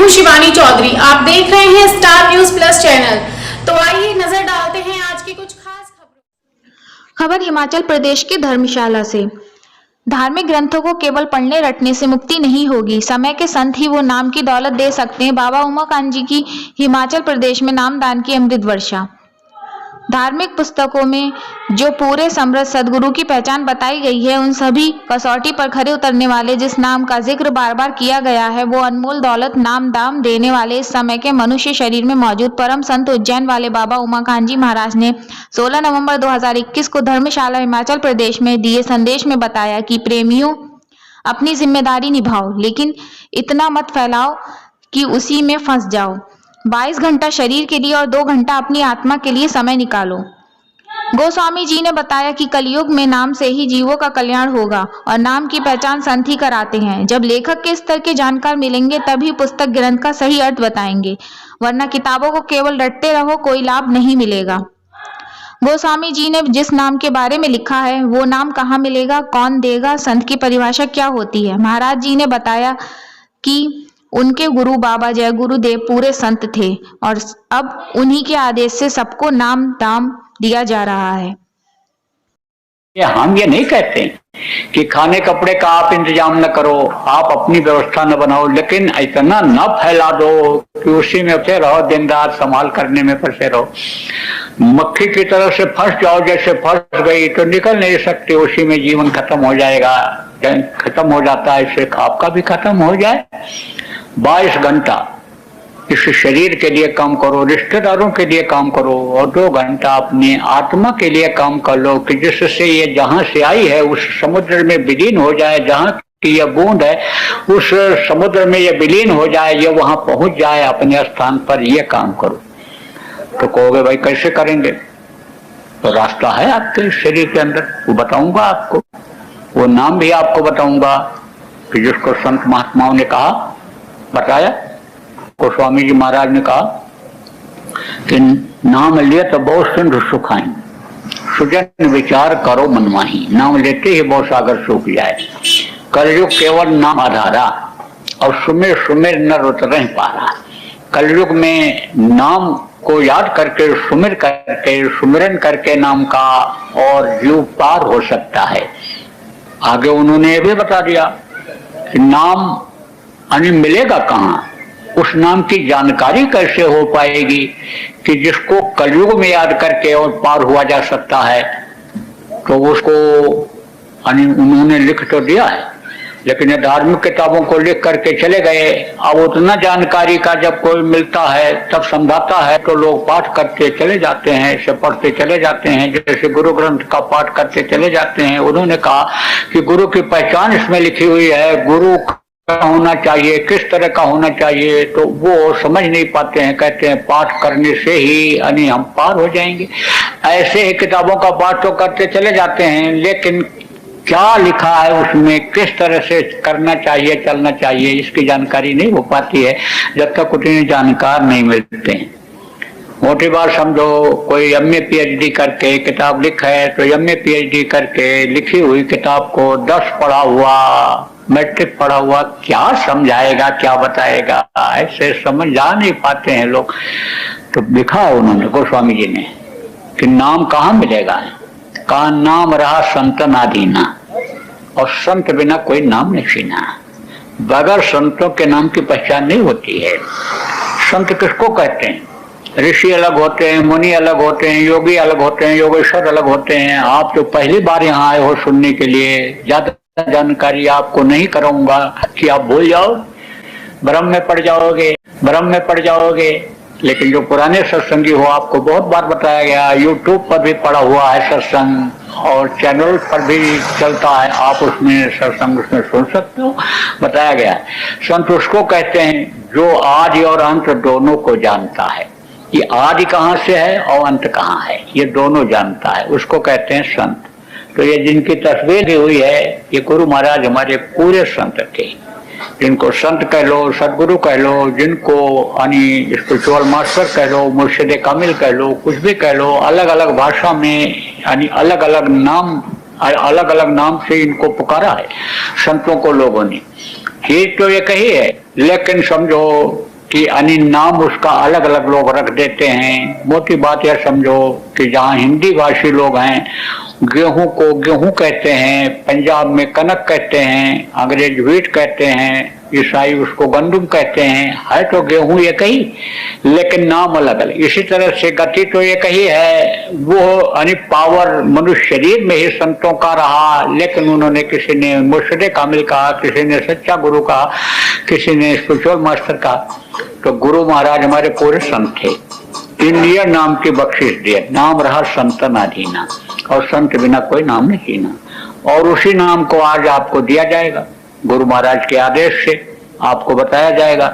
हूँ शिवानी चौधरी। आप देख रहे हैं स्टार न्यूज प्लस चैनल। तो आइए नजर डालते हैं आज की कुछ खास खबरों। खबर हिमाचल प्रदेश के धर्मशाला से। धार्मिक ग्रंथों को केवल पढ़ने रटने से मुक्ति नहीं होगी, समय के संत ही वो नाम की दौलत दे सकते हैं। बाबा उमाकांत जी की हिमाचल प्रदेश में नामदान की अमृत वर्षा। धार्मिक पुस्तकों में जो पूरे समृद्ध सदगुरु की पहचान बताई गई है, उन सभी कसौटी पर खरे उतरने वाले जिस नाम का जिक्र बार बार किया गया है, वो अनमोल दौलत नाम दाम देने वाले इस समय के मनुष्य शरीर में मौजूद परम संत उज्जैन वाले बाबा उमाकांत जी महाराज ने 16 नवंबर 2021 को धर्मशाला हिमाचल प्रदेश में दिए संदेश में बताया कि प्रेमियों, अपनी जिम्मेदारी निभाओ, लेकिन इतना मत फैलाओ कि उसी में फंस जाओ। 22 घंटा शरीर के लिए और 2 घंटा अपनी आत्मा के लिए समय निकालो। गोस्वामी जी ने बताया कि कलयुग में नाम से ही जीवों का कल्याण होगा और नाम की पहचान संत ही कराते हैं। जब लेखक के स्तर के जानकार मिलेंगे तभी पुस्तक ग्रंथ का सही अर्थ बताएंगे, वरना किताबों को केवल रटते रहो, कोई लाभ नहीं मिलेगा। गोस्वामी जी ने जिस नाम के बारे में लिखा है, वो नाम कहाँ मिलेगा, कौन देगा, संत की परिभाषा क्या होती है। महाराज जी ने बताया कि उनके गुरु बाबा जय गुरुदेव पूरे संत थे और अब उन्हीं के आदेश से सबको नाम दाम दिया जा रहा है। हम ये नहीं कहते कि खाने कपड़े का आप इंतजाम न करो, आप अपनी व्यवस्था न बनाओ, लेकिन इतना न फैला दो कि उसी में फंसे रहो, दिन रात संभाल करने में फंसे रहो। मक्खी की तरह से फंस जाओ, जैसे फंस गई तो निकल नहीं सकती, उसी में जीवन खत्म हो जाएगा। खत्म हो जाता है, इससे आपका भी खत्म हो जाए। 22 घंटा इस शरीर के लिए काम करो, रिश्तेदारों के लिए काम करो और 2 घंटा अपनी आत्मा के लिए काम कर लो कि जिससे ये जहां से आई है उस समुद्र में विलीन हो जाए। जहां की यह बूंद है उस समुद्र में ये विलीन हो जाए, ये वहां पहुंच जाए अपने स्थान पर। ये काम करो। तो कहोगे भाई कैसे करेंगे? तो रास्ता है आपके शरीर के अंदर, वो बताऊंगा आपको। वो नाम भी आपको बताऊंगा कि जिसको संत महात्माओं ने कहा, बताया। गोस्वामी जी महाराज ने कहा कि नाम लिए तो बहुत सिंधु सुखाई, सुजन विचार करो मनमाही। नाम लेते ही बहुत सागर सूख जाए। कलयुग केवल नाम आधारा और सुमिर सुमिर नर उतर पारा। कलयुग में नाम को याद करके, सुमिर करके, सुमिरन करके नाम का, और जीव पार हो सकता है। आगे उन्होंने ये भी बता दिया कि नाम मिलेगा कहाँ, उस नाम की जानकारी कैसे हो पाएगी कि जिसको कलयुग में याद करके और पार हुआ जा सकता है। तो उसको उन्होंने लिख तो दिया है, लेकिन ये धार्मिक किताबों को लिख करके चले गए। अब उतना जानकारी का जब कोई मिलता है तब समझाता है तो लोग पाठ करते चले जाते हैं, इसे पढ़ते चले जाते हैं, जैसे गुरु ग्रंथ का पाठ करते चले जाते हैं। उन्होंने कहा कि गुरु की पहचान इसमें लिखी हुई है, गुरु होना चाहिए, किस तरह का होना चाहिए, तो वो समझ नहीं पाते हैं। कहते हैं पाठ करने से ही हम पार हो जाएंगे। ऐसे ही किताबों का पाठ तो करते चले जाते हैं, लेकिन क्या लिखा है उसमें, किस तरह से करना चाहिए, चलना चाहिए, इसकी जानकारी नहीं हो पाती है जब तक उतने जानकार नहीं मिलते हैं। मोटी बात समझो, कोई एमए पीएचडी करके किताब लिखा है तो एमए पीएचडी करके लिखी हुई किताब को 10 पढ़ा हुआ, मैट्रिक पढ़ा हुआ क्या समझाएगा, क्या बताएगा? ऐसे समझ जा नहीं पाते हैं लोग। तो लिखा उन्होंने, गोस्वामी जी ने, कि नाम कहाँ मिलेगा? कहा नाम रहा संतन आदीना, और संत बिना कोई नाम नहीं सीना। बगैर संतों के नाम की पहचान नहीं होती है। संत किसको कहते हैं? ऋषि अलग होते हैं, मुनि अलग होते हैं, योगी अलग होते हैं, योगेश्वर अलग होते हैं। आप जो पहली बार यहाँ आए हो सुनने के लिए, ज्यादा जानकारी आपको नहीं कराऊंगा कि आप भूल जाओ, भ्रम में पड़ जाओगे। लेकिन जो पुराने सत्संगी हो, आपको बहुत बार बताया गया, यूट्यूब पर भी पड़ा हुआ है सत्संग और चैनल पर भी चलता है, आप उसमें सत्संग उसमें सुन सकते हो, बताया गया है। संत उसको कहते हैं जो आदि और अंत दोनों को जानता है। ये आदि कहाँ से है और अंत कहाँ है, ये दोनों जानता है, उसको कहते हैं संत। तो ये जिनकी तस्वीर दी हुई है, ये गुरु महाराज हमारे पूरे संत थे, जिनको संत कह लो, सदगुरु कह लो, जिनको स्पिरिचुअल मास्टर कह लो, मुर्शिद कामिल कह लो, कुछ भी कह लो, अलग अलग भाषा में अलग अलग नाम से इनको पुकारा है संतों को लोगों ने। चीज तो ये कही है, लेकिन समझो कि यानी नाम उसका अलग अलग लोग रख देते हैं। मोटी बात यह समझो कि जहाँ हिंदी भाषी लोग हैं, गेहूं को गेहूं कहते हैं, पंजाब में कनक कहते हैं, अंग्रेज व्हीट कहते हैं, ईसाई उसको गंदुम कहते हैं। है तो गेहूं एक ही, लेकिन नाम अलग अलग। इसी तरह से गति तो एक ही है, वो यानी पावर मनुष्य शरीर में ही संतों का रहा, लेकिन उन्होंने किसी ने मुर्शिद कामिल कहा, किसी ने सच्चा गुरु कहा, किसी ने स्पिरिचुअल मास्टर कहा। तो गुरु महाराज हमारे पूरे संत थे। इंडिया नाम की बख्शिश दिए, नाम रहा संतन अधीना, और संत बिना कोई नाम नहीं जीना। और उसी नाम को आज आपको दिया जाएगा, गुरु महाराज के आदेश से आपको बताया जाएगा